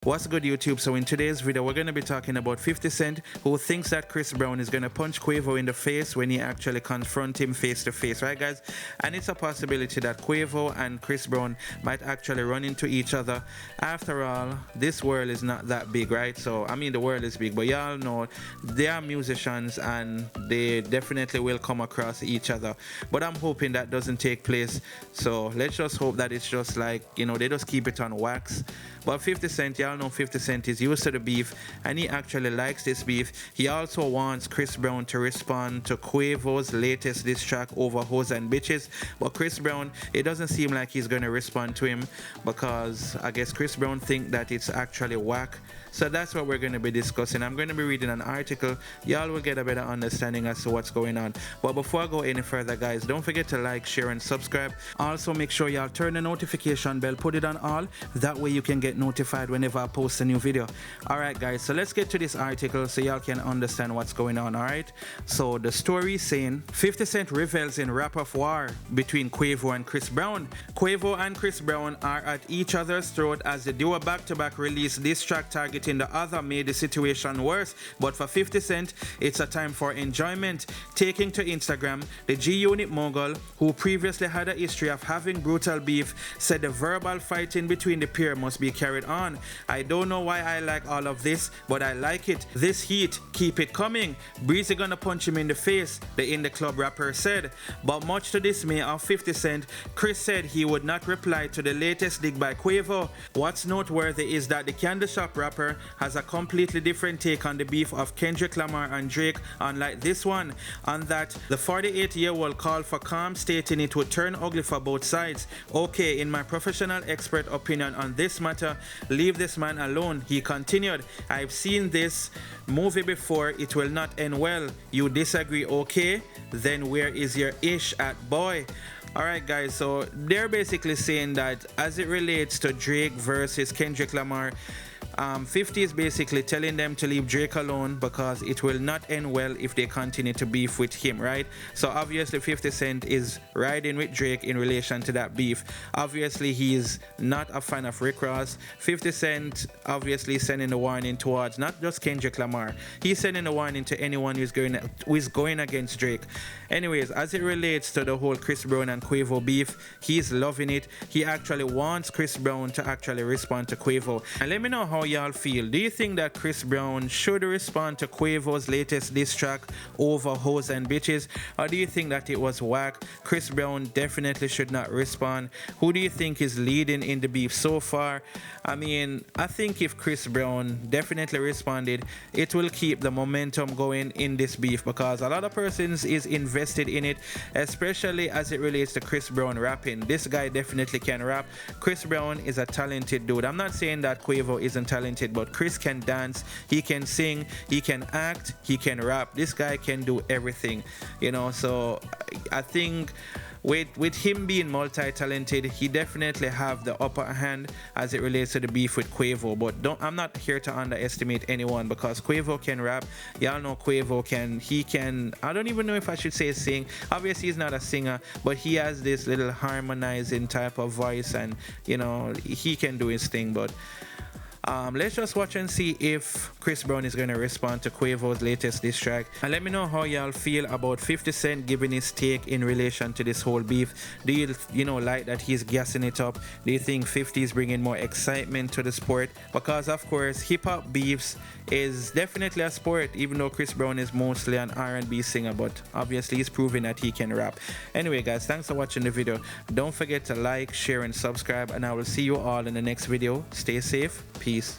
What's good, YouTube? So in today's video we're going to be talking about 50 Cent, who thinks that Chris Brown is going to punch Quavo in the face when he actually confront him face to face, right guys? And it's a possibility that Quavo and Chris Brown might actually run into each other. After all, this world is not that big, right? So I mean, the world is big, but y'all know they are musicians and they definitely will come across each other, but I'm hoping that doesn't take place. So let's just hope that it's just like, you know, they just keep it on wax. But 50 Cent, y'all know 50 Cent is used to the beef and he actually likes this beef. He also wants Chris Brown to respond to Quavo's latest diss track over hoes and bitches. But Chris Brown, it doesn't seem like he's going to respond to him because I guess Chris Brown think that it's actually whack. So that's what we're going to be discussing. I'm going to be reading an article. Y'all will get a better understanding as to what's going on. But before I go any further, guys, don't forget to like, share, and subscribe. Also, make sure y'all turn the notification bell, put it on all. That way you can get notified whenever I post a new video. Alright, guys, so let's get to this article so y'all can understand what's going on. Alright, so the story is saying 50 Cent revels in rap of war between Quavo and Chris Brown. Quavo and Chris Brown are at each other's throat as the duo back-to-back release diss track targeting the other made the situation worse. But for 50 Cent, it's a time for enjoyment. Taking to Instagram, the G-Unit mogul, who previously had a history of having brutal beef, said the verbal fighting between the pair must be carried on. I don't know why I like all of this, but I like it. This heat, keep it coming. Breezy gonna punch him in the face, the In The Club rapper said. But much to dismay of 50 Cent, Chris said he would not reply to the latest dig by Quavo. What's noteworthy is that the Candy Shop rapper has a completely different take on the beef of Kendrick Lamar and Drake, unlike this one, on that the 48-year-old called for calm, stating it would turn ugly for both sides. Okay, in my professional expert opinion on this matter, leave this man alone, he continued. I've seen this movie before, it will not end well. You disagree? Okay, then where is your ish at, boy? Alright guys, so they're basically saying that as it relates to Drake versus Kendrick Lamar, 50 is basically telling them to leave Drake alone because it will not end well if they continue to beef with him, right? So obviously 50 Cent is riding with Drake in relation to that beef. Obviously he is not a fan of Rick Ross. 50 Cent obviously sending a warning towards not just Kendrick Lamar, he's sending a warning to anyone who's going against Drake. Anyways, as it relates to the whole Chris Brown and Quavo beef, he's loving it. He actually wants Chris Brown to actually respond to Quavo. And let me know how y'all feel. Do you think that Chris Brown should respond to Quavo's latest diss track over hoes and bitches, or do you think that it was whack? Chris Brown definitely should not respond. Who do you think is leading in the beef so far? I mean, I think if Chris Brown definitely responded, it will keep the momentum going in this beef because a lot of persons is invested in it, especially as it relates to Chris Brown rapping. This guy definitely can rap. Chris Brown is a talented dude. I'm not saying that Quavo isn't talented, but Chris can dance, he can sing, he can act, he can rap. This guy can do everything, you know. So I think with him being multi-talented, he definitely have the upper hand as it relates to the beef with Quavo. But I'm not here to underestimate anyone because Quavo can rap. Y'all know Quavo can, I don't even know if I should say sing. Obviously he's not a singer, but he has this little harmonizing type of voice, and you know, he can do his thing. But let's just watch and see if Chris Brown is going to respond to Quavo's latest diss track. And let me know how y'all feel about 50 Cent giving his take in relation to this whole beef. Do you know, like that he's gassing it up? Do you think 50 is bringing more excitement to the sport? Because of course hip-hop beefs is definitely a sport, even though Chris Brown is mostly an R&B singer, but obviously he's proving that he can rap. Anyway guys, thanks for watching the video. Don't forget to like, share, and subscribe, and I will see you all in the next video. Stay safe. Peace.